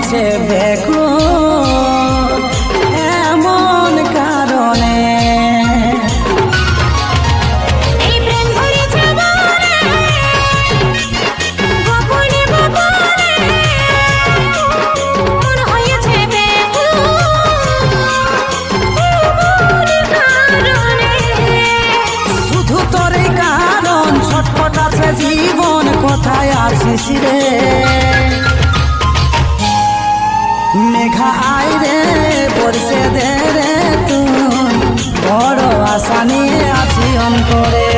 হয়েছে ব্যাকুল এমন কারণে। শুধু তোরই কারণ ছটপট আছে জীবন, কোথায় আছিস রে মেঘা আয় রে বর্ষে দে রে তুই, বড় আশা নিয়ে আছি অন্তরে।